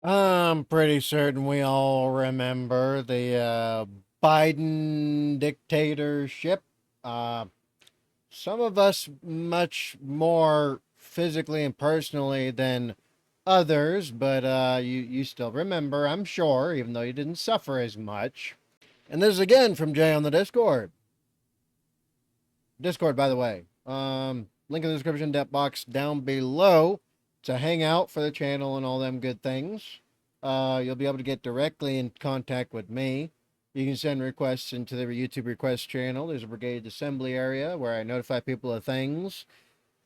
I'm pretty certain we all remember the Biden dictatorship. Uh, some of us much more physically and personally than others, but you still remember, I'm sure, even though you didn't suffer as much. And this is again from Jay on the Discord. Discord, by the way. Link in the description depth box down below. It's a hangout for the channel and all them good things. You'll be able to get directly in contact with me. You can send requests into the YouTube request channel. There's a brigade assembly area where I notify people of things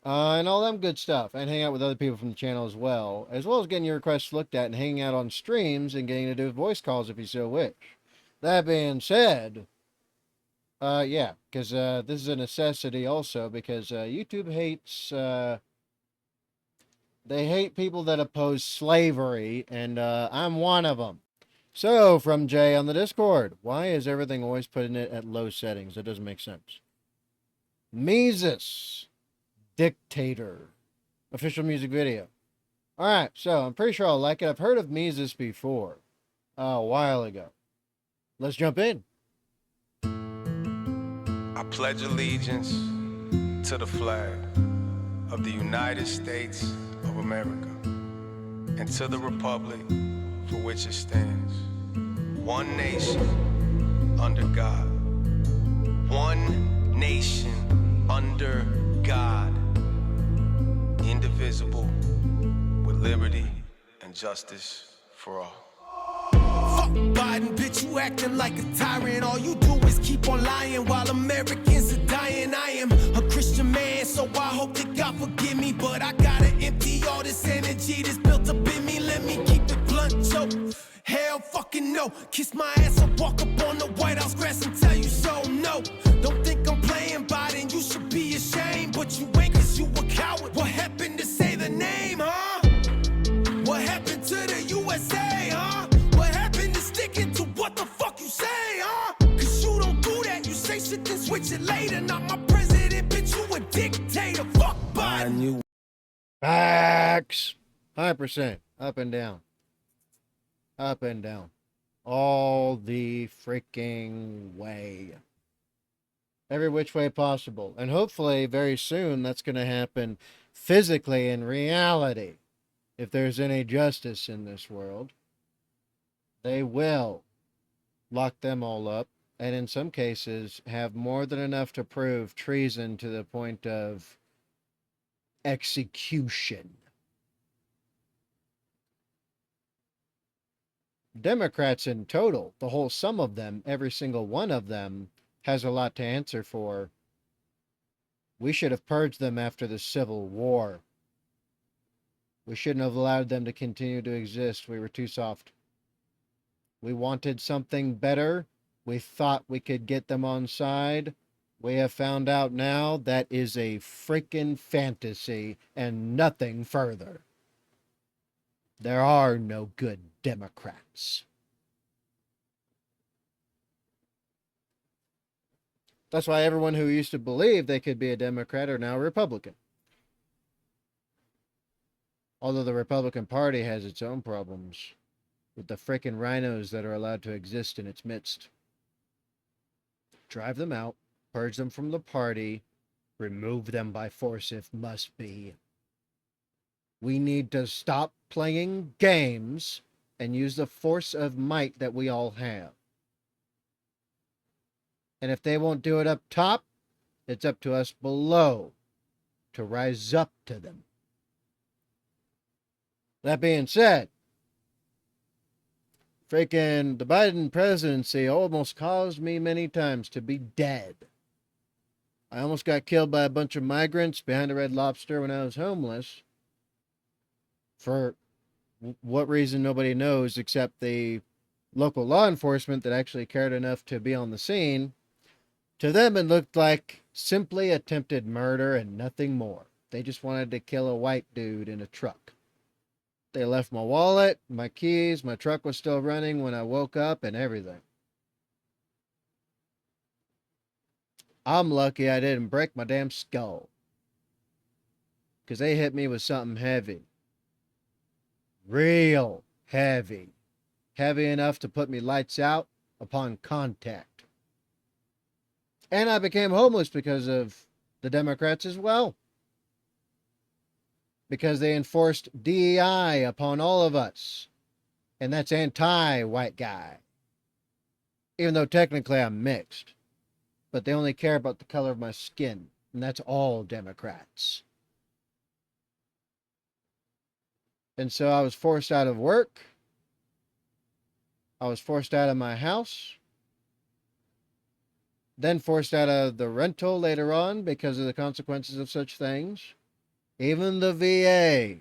and all them good stuff. And hang out with other people from the channel as well as getting your requests looked at and hanging out on streams and getting to do voice calls if you so wish. That being said, yeah, because this is a necessity also because YouTube hates they hate people that oppose slavery, and I'm one of them. So, from Jay on the Discord, why is everything always putting it at low settings? That doesn't make sense. Mesus, Dictator, official music video. All right, so I'm pretty sure I'll like it. I've heard of Mesus before, a while ago. Let's jump in. I pledge allegiance to the flag of the United States of America and to the republic for which it stands, one nation under God, one nation under God, indivisible, with liberty and justice for all. Fuck Biden, bitch, you acting like a tyrant. All you do is keep on lying while Americans are dying. I am a Christian man, so I hope that God forgive me. But I gotta empty all this energy that's built up in me. Let me keep it blunt, yo. Hell fucking no. Kiss my ass or walk up on the White House grass and tell you so, no. Don't think I'm playing Biden, you should be ashamed. But you ain't, cause you a coward. What happened to say the name, huh? What happened to the USA, huh? Sticking to what the fuck you say, huh? Cause you don't do that. You say shit then switch it later. Not my president, bitch, you a dictator. Fuck Biden. Facts. 100%. Up and down. Up and down. All the freaking way. Every which way possible. And hopefully very soon that's going to happen physically in reality. If there's any justice in this world. They will lock them all up, and in some cases have more than enough to prove treason to the point of execution. Democrats in total, the whole sum of them, every single one of them, has a lot to answer for. We should have purged them after the Civil War. We shouldn't have allowed them to continue to exist. We were too soft. We wanted something better. We thought we could get them on side. We have found out now that is a freaking fantasy and nothing further. There are no good Democrats. That's why everyone who used to believe they could be a Democrat are now Republican. Although the Republican Party has its own problems with the frickin' rhinos that are allowed to exist in its midst. Drive them out, purge them from the party, remove them by force if must be. We need to stop playing games and use the force of might that we all have. And if they won't do it up top, it's up to us below to rise up to them. That being said, freaking the Biden presidency almost caused me many times to be dead. I almost got killed by a bunch of migrants behind a Red Lobster when I was homeless. For what reason, nobody knows except the local law enforcement that actually cared enough to be on the scene. To them, it looked like simply attempted murder and nothing more. They just wanted to kill a white dude in a truck. They left my wallet, my keys, my truck was still running when I woke up and everything. I'm lucky I didn't break my damn skull. Because they hit me with something heavy. Real Heavy. Heavy enough to put me lights out upon contact. And I became homeless because of the Democrats as well. Because they enforced DEI upon all of us. And that's anti-white guy. Even though technically I'm mixed. But they only care about the color of my skin. And that's all Democrats. And so I was forced out of work. I was forced out of my house. Then forced out of the rental later on because of the consequences of such things. Even the VA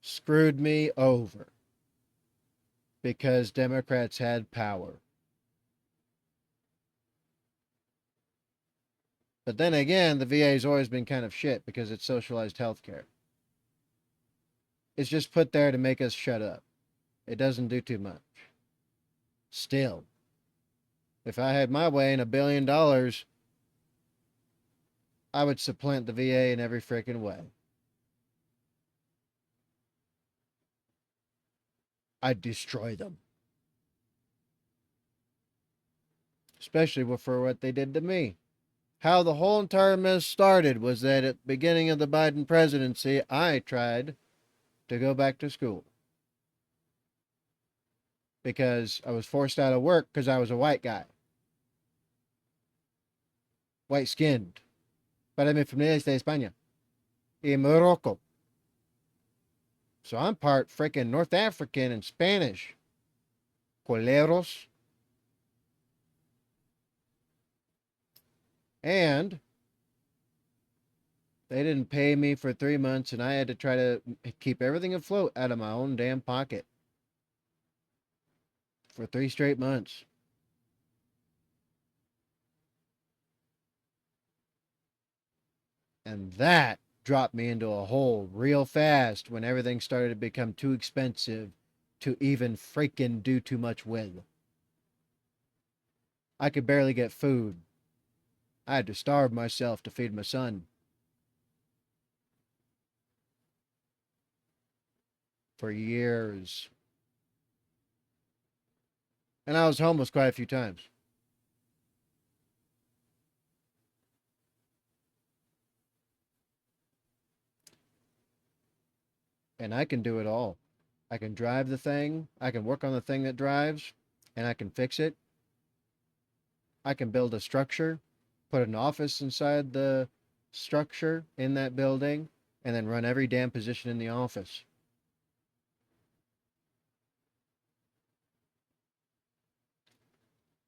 screwed me over because Democrats had power. But then again, the VA's always been kind of shit because it's socialized healthcare. It's just put there to make us shut up. It doesn't do too much. Still, if I had my way and $1 billion, I would supplant the VA in every freaking way. I'd destroy them. Especially for what they did to me. How the whole entire mess started was that at the beginning of the Biden presidency, I tried to go back to school. Because I was forced out of work because I was a white guy. White skinned. But I'm from the United States, España. Y Morocco. So I'm part freaking North African and Spanish. Coleros. And they didn't pay me for 3 months, and I had to try to keep everything afloat out of my own damn pocket. For 3 straight months. And that dropped me into a hole real fast when everything started to become too expensive to even freaking do too much with. I could barely get food. I had to starve myself to feed my son. For years. And I was homeless quite a few times. And I can do it all. I can drive the thing. I can work on the thing that drives. And I can fix it. I can build a structure. Put an office inside the structure in that building. And then run every damn position in the office.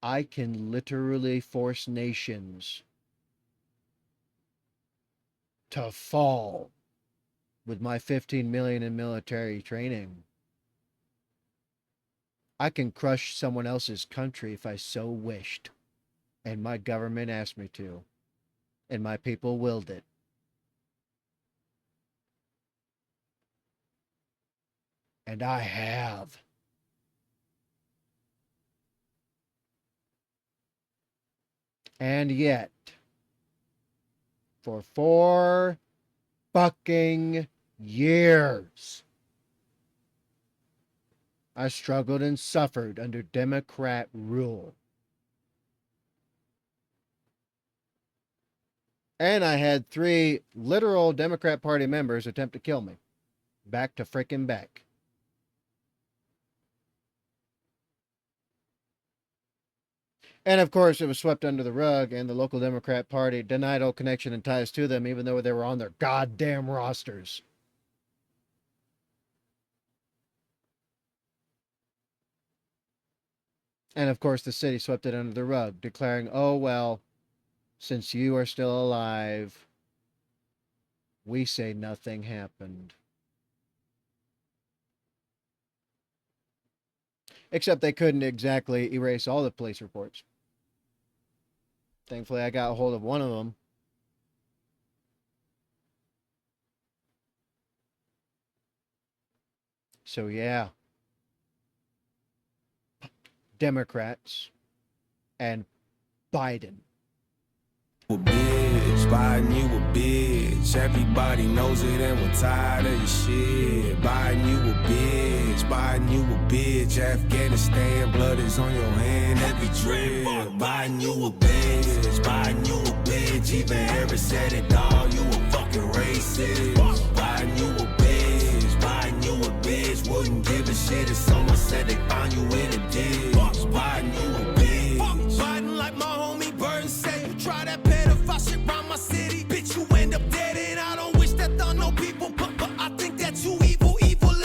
I can literally force nations to fall with my 15 million in military training. I can crush someone else's country if I so wished. And my government asked me to. And my people willed it. And I have. And yet, for 4 fucking years, I struggled and suffered under Democrat rule. And I had 3 literal Democrat Party members attempt to kill me. Back to frickin' back. And of course, it was swept under the rug, and the local Democrat Party denied all connection and ties to them, even though they were on their goddamn rosters. And of course, the city swept it under the rug, declaring, oh, well, since you are still alive, we say nothing happened. Except they couldn't exactly erase all the police reports. Thankfully, I got a hold of one of them. So, yeah. Democrats and Biden. Bitch, buying you a bitch. Everybody knows it and we're tired of your shit. Buying you a bitch, buying you a bitch. Afghanistan, blood is on your hand, every drip. Buying you a bitch, buying you a bitch. Even Harris said it, dawg, you a fucking racist. Buying you a bitch, buying you a bitch. Wouldn't give a shit if someone said they found you in a ditch. Buying you a bitch. Biden like my homie Burton said. You try that pedophile shit round my city, bitch, you end up dead. And I don't wish that on no people, but I think that you evil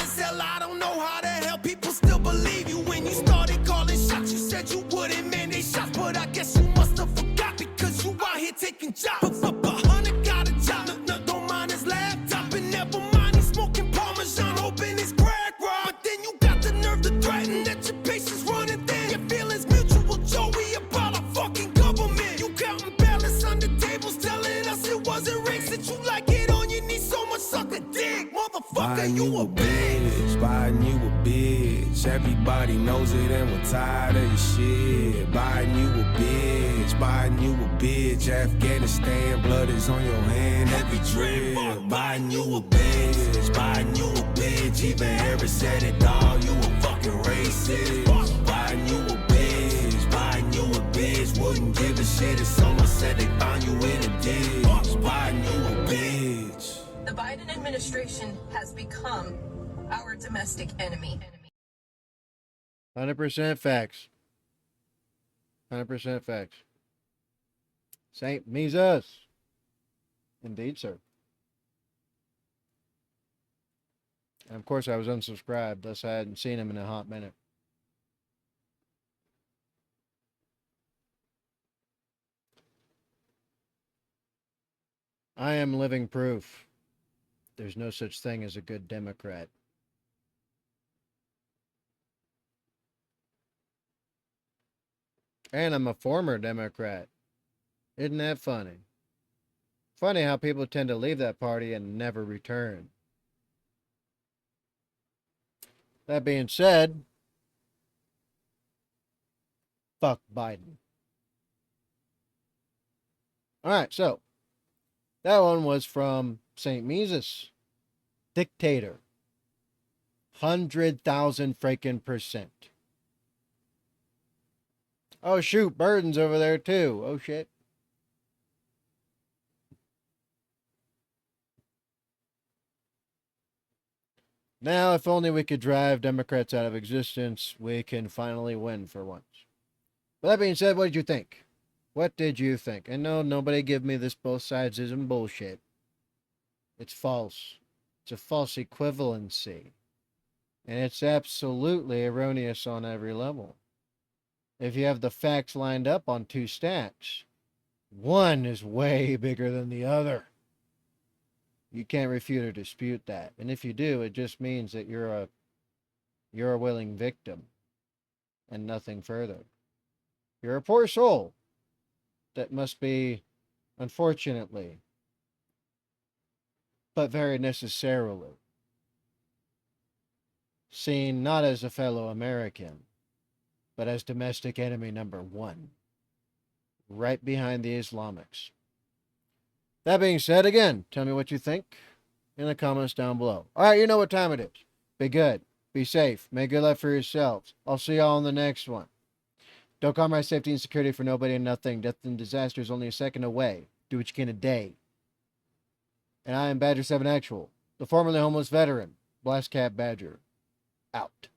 as hell. I don't know how the hell people still believe you. When you started calling shots, you said you wouldn't mandate shots, but I guess you must have forgot because you out here taking jobs. But Hunter got a job, no, don't mind his laptop, and never mind he's smoking Parmesan, hoping his crack rock. But then you got the nerve to threaten that your patience running thin. Your feelings mutual, Joey, about a fucking government. You counting balance on the tables, telling us it wasn't rigged. Since you like it on your knees so much, suck a dick, motherfucker. Buying you a bitch, buying you a bitch. Everybody knows it and we're tired of your shit. Buying you a bitch, buying you a bitch. Afghanistan, blood is on your hand, every drip. Buying you a bitch, buying you a bitch. Even Harris said it, dawg, you a fucking racist. Buying you a bitch, buying you a bitch. Wouldn't give a shit if someone said they found you in a ditch. Buying you a bitch. The Biden administration has become our domestic enemy. 100% facts. 100% facts. Saint Mesus. Indeed, sir. And of course, I was unsubscribed, thus I hadn't seen him in a hot minute. I am living proof. There's no such thing as a good Democrat. And I'm a former Democrat. Isn't that funny? Funny how people tend to leave that party and never return. That being said, fuck Biden. Alright, so that one was from St. Mesus. Dictator. 100,000 freaking percent. Oh shoot, Burden's over there too. Oh shit. Now, if only we could drive Democrats out of existence, we can finally win for once. But that being said, what did you think? What did you think? And no, nobody give me this both sides ism bullshit. It's false. It's a false equivalency. And it's absolutely erroneous on every level. If you have the facts lined up on two stacks, one is way bigger than the other. You can't refute or dispute that. And if you do, it just means that you're a willing victim and nothing further. You're a poor soul that must be, unfortunately, but very necessarily, seen not as a fellow American, but as domestic enemy number one, right behind the Islamics. That being said, again, tell me what you think in the comments down below. All right, you know what time it is. Be good. Be safe. Make good life for yourselves. I'll see y'all in the next one. Don't compromise safety and security for nobody and nothing. Death and disaster is only a second away. Do what you can today. And I am Badger 7 Actual, the formerly homeless veteran, Blast Cat Badger, out.